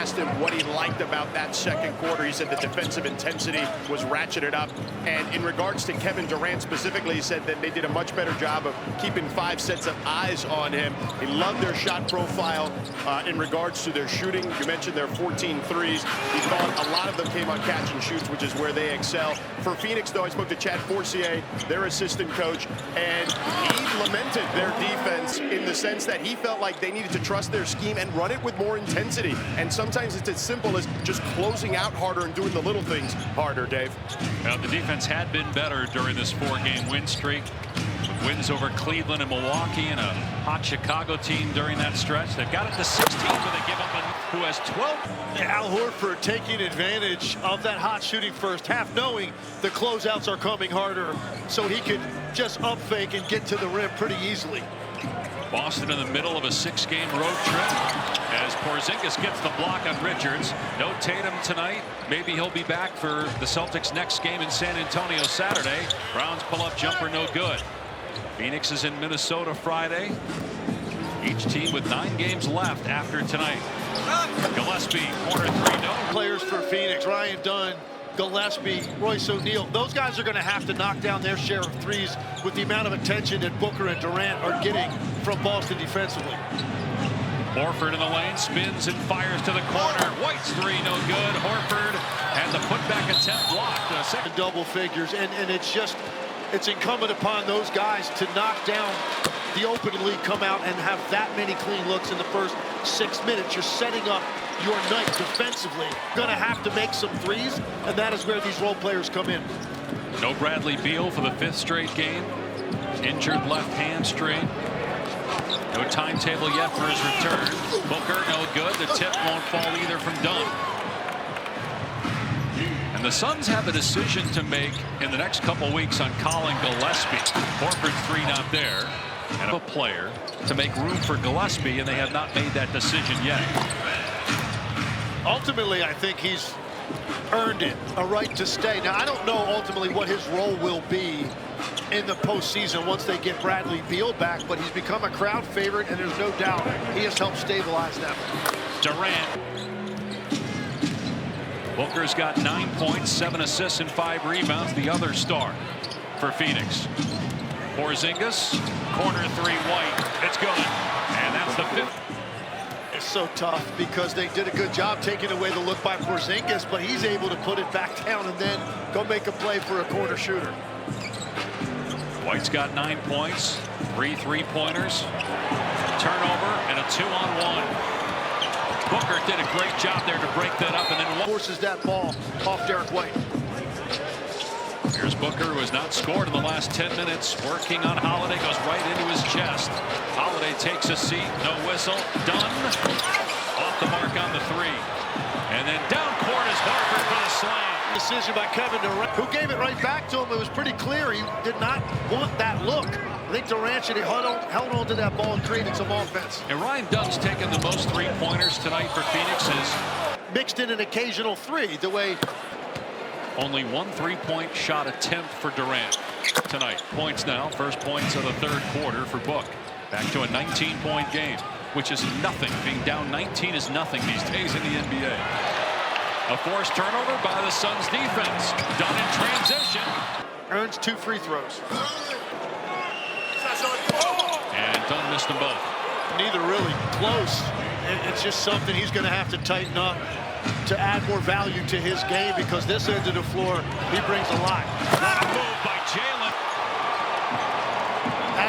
asked him what he liked about that second quarter. He said the defensive intensity was ratcheted up. And in regards to Kevin Durant specifically, he said that they did a much better job of keeping 5 sets of eyes on him. He loved their shot profile in regards to their shooting. You mentioned their 14 threes. He thought a lot of them came on catch and shoots, which is where they excel. For Phoenix, though, I spoke to Chad Forcier, their assistant coach, and he lamented their defense in the sense that he felt like they needed to trust their scheme and run it with more intensity. And sometimes it's as simple as just closing out harder and doing the little things harder, Dave. Now, the defense had been better during this 4-game win streak. Wins over Cleveland and Milwaukee and a hot Chicago team during that stretch. They've got it to 16, but they give up who has 12. Al Horford taking advantage of that hot shooting first half, knowing the closeouts are coming harder, so he could just up fake and get to the rim pretty easily. Boston in the middle of a 6-game road trip as Porzingis gets the block on Richards. No Tatum tonight. Maybe he'll be back for the Celtics' next game in San Antonio Saturday. Brown's pull-up jumper no good. Phoenix is in Minnesota Friday. Each team with 9 games left after tonight. Gillespie, corner 3, no. Players for Phoenix, Ryan Dunn, Gillespie, Royce O'Neal. Those guys are going to have to knock down their share of threes with the amount of attention that Booker and Durant are getting from Boston defensively. Horford in the lane, spins and fires to the corner. White's 3, no good. Horford and the putback attempt blocked. Second double figures, and it's incumbent upon those guys to knock down the open lead, come out and have that many clean looks in the first 6 minutes. You're setting up your night defensively. Gonna have to make some threes, and that is where these role players come in. No Bradley Beal for the 5th straight game. Injured left hamstring. No timetable yet for his return. Booker no good. The tip won't fall either from Dunn. And the Suns have a decision to make in the next couple weeks on Colin Gillespie. Horford 3 not there. And a player to make room for Gillespie, and they have not made that decision yet. Ultimately, I think he's earned it, a right to stay. Now, I don't know ultimately what his role will be in the postseason once they get Bradley Beal back, but he's become a crowd favorite, and there's no doubt he has helped stabilize them. Durant. Booker's got 9 points, 7 assists, and 5 rebounds. The other star for Phoenix. Porzingis, corner 3, White. It's good. And that's the 5th. It's so tough because they did a good job taking away the look by Porzingis, but he's able to put it back down and then go make a play for a corner shooter. White's got 9 points, 3 3-pointers, turnover, and a 2-on-1. Booker did a great job there to break that up and then forces that ball off Derek White. Here's Booker, who has not scored in the last 10 minutes. Working on Holiday, goes right into his chest. Holiday takes a seat, no whistle. Done. Off the mark on the 3. And then down court is Horford for the slam. Decision by Kevin Durant, who gave it right back to him. It was pretty clear he did not want that look. I think Durant should have held on to that ball and created some offense. And Ryan Dunn's taken the most 3-pointers tonight for Phoenix. Mixed in an occasional 3, the way. Only 1 3-point shot attempt for Durant tonight. Points now, first points of the 3rd quarter for Book. Back to a 19-point game, which is nothing. Being down 19 is nothing these days in the NBA. A forced turnover by the Suns defense. Done in transition. Earns 2 free throws. And Dunn missed them both. Neither really close. It's just something he's going to have to tighten up to add more value to his game, because this end of the floor, he brings a lot. What a move by Jaylen.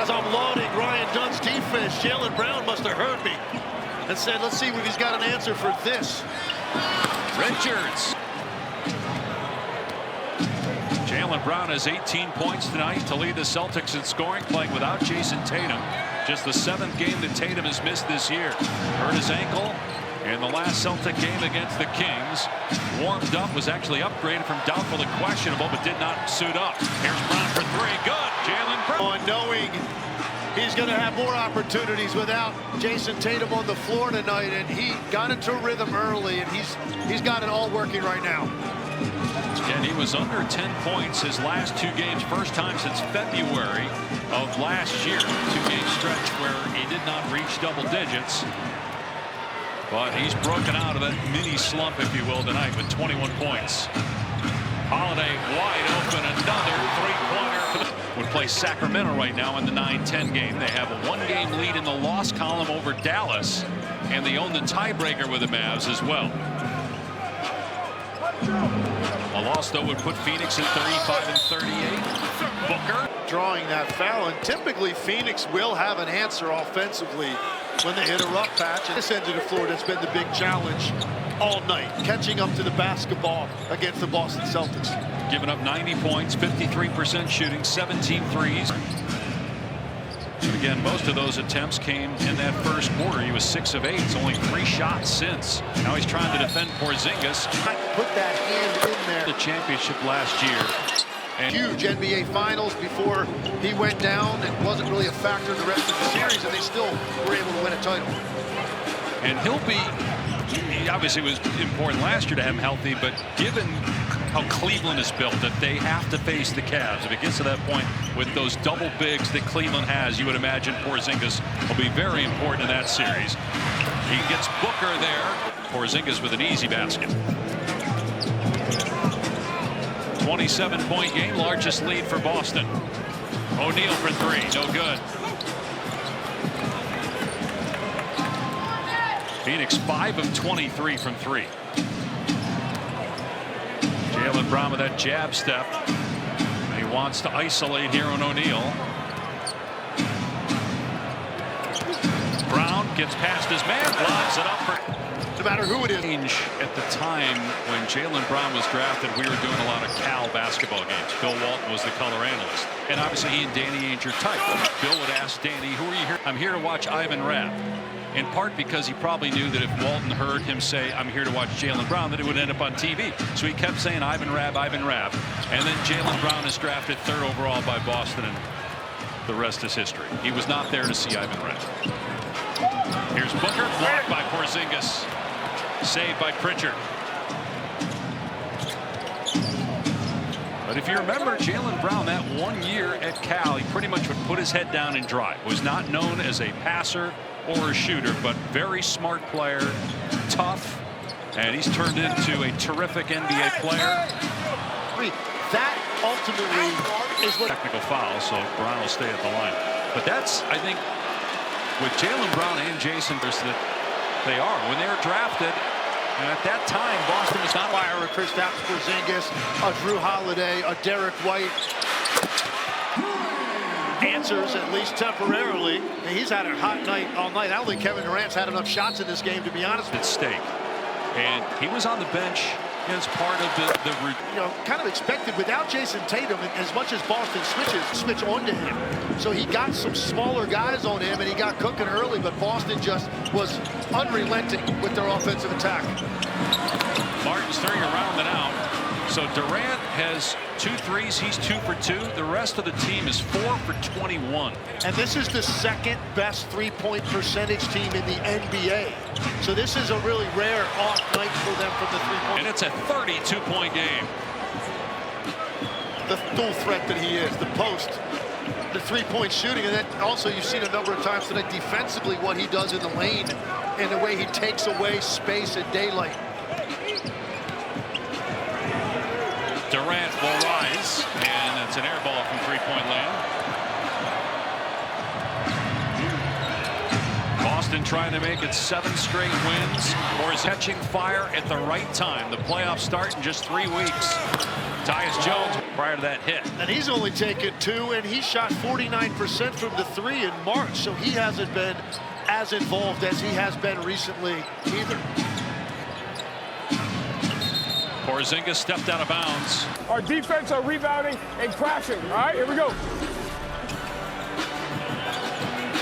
As I'm lauding Ryan Dunn's defense, Jaylen Brown must have heard me and said, let's see if he's got an answer for this. Richards. Jaylen Brown has 18 points tonight to lead the Celtics in scoring, playing without Jason Tatum. Just the 7th game that Tatum has missed this year. Hurt his ankle in the last Celtic game against the Kings. Warmed up, was actually upgraded from doubtful to questionable, but did not suit up. Here's Brown for 3. Good. Jaylen Brown. Knowing he's going to have more opportunities without Jason Tatum on the floor tonight, and he got into rhythm early, and he's got it all working right now. And he was under 10 points his last 2 games, first time since February of last year. 2-game stretch where he did not reach double digits. But he's broken out of that mini slump, if you will, tonight with 21 points. Holiday wide open, another three-pointer. Would play Sacramento right now in the 9-10 game. They have a one-game lead in the loss column over Dallas, and they own the tiebreaker with the Mavs as well. A loss, though, would put Phoenix at 35 and 38. Booker drawing that foul, and typically Phoenix will have an answer offensively when they hit a rough patch. This end of the floor, that's been the big challenge all night, catching up to the basketball against the Boston Celtics. Giving up 90 points, 53% shooting, 17 threes. And again, most of those attempts came in that first quarter. He was 6 of 8. It's only 3 shots since. Now he's trying to defend Porzingis. Put that hand in there. The championship last year. And huge NBA Finals before he went down and wasn't really a factor in the rest of the series, and they still were able to win a title. And he obviously was important last year to have him healthy, but given how Cleveland is built, that they have to face the Cavs. If it gets to that point with those double bigs that Cleveland has, you would imagine Porzingis will be very important in that series. He gets Booker there. Porzingis with an easy basket. 27-point game, largest lead for Boston. O'Neal for 3, no good. Phoenix 5 of 23 from 3. Jaylen Brown with that jab step. He wants to isolate here on O'Neal. Brown gets past his man, lobs it up for. No matter who it is. At the time when Jaylen Brown was drafted, we were doing a lot of Cal basketball games. Bill Walton was the color analyst. And obviously he and Danny Ainge are tight. Bill would ask Danny, who are you here? I'm here to watch Ivan Rabb. In part because he probably knew that if Walton heard him say, I'm here to watch Jaylen Brown, that it would end up on TV. So he kept saying Ivan Rabb, Ivan Rabb. And then Jaylen Brown is drafted 3rd overall by Boston, and the rest is history. He was not there to see Ivan Rabb. Here's Booker, blocked by Porzingis. Saved by Pritchard. But if you remember Jaylen Brown, that 1 year at Cal, he pretty much would put his head down and drive. Was not known as a passer or a shooter, but very smart player, tough, and he's turned into a terrific NBA player. That ultimately is what technical foul, so Brown will stay at the line. But that's, I think, with Jaylen Brown and Jason, that they are when they were drafted. And at that time, Boston was not fire a Kristaps Porzingis, a Drew Holiday, a Derek White. Answers, at least temporarily. He's had a hot night all night. I don't think Kevin Durant's had enough shots in this game, to be honest. At stake. And he was on the bench as part of the you know, kind of expected without Jason Tatum, as much as Boston switch onto him. So he got some smaller guys on him, and he got cooking early, but Boston just was unrelenting with their offensive attack. Martin's 3 around and out. So Durant has 2 threes. He's 2 for 2. The rest of the team is 4 for 21. And this is the 2nd best 3-point percentage team in the NBA. So this is a really rare off night for them from the 3-point. And it's a 32-point game. The dual threat that he is, the post, the 3-point shooting, and then also you've seen a number of times tonight defensively what he does in the lane and the way he takes away space and daylight. Durant will rise, and it's an air ball from 3-point land. Boston trying to make it 7 straight wins, or is catching fire at the right time. The playoffs start in just 3 weeks. Tyus Jones prior to that hit. And he's only taken 2, and he shot 49% from the 3 in March, so he hasn't been as involved as he has been recently either. Porzingis stepped out of bounds. Our defense are rebounding and crashing. All right, here we go.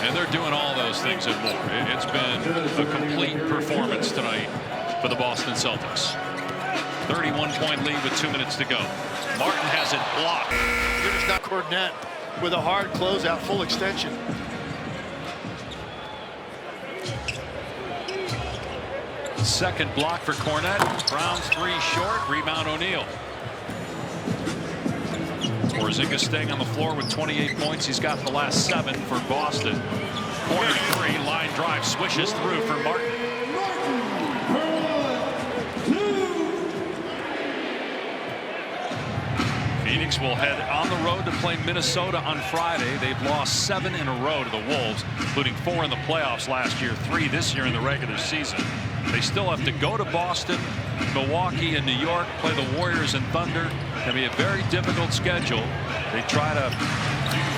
And they're doing all those things and more. It's been a complete performance tonight for the Boston Celtics. 31-point lead with 2 minutes to go. Martin has it blocked. It's not Cornet with a hard closeout, full extension. Second block for Cornet. Brown's 3 short. Rebound O'Neal. Porzingis staying on the floor with 28 points. He's got the last 7 for Boston. Corner 3, line drive, swishes through for Martin. Phoenix will head on the road to play Minnesota on Friday. They've lost 7 in a row to the Wolves, including 4 in the playoffs last year, 3 this year in the regular season. They still have to go to Boston, Milwaukee, and New York, play the Warriors and Thunder. It's going to be a very difficult schedule. They try to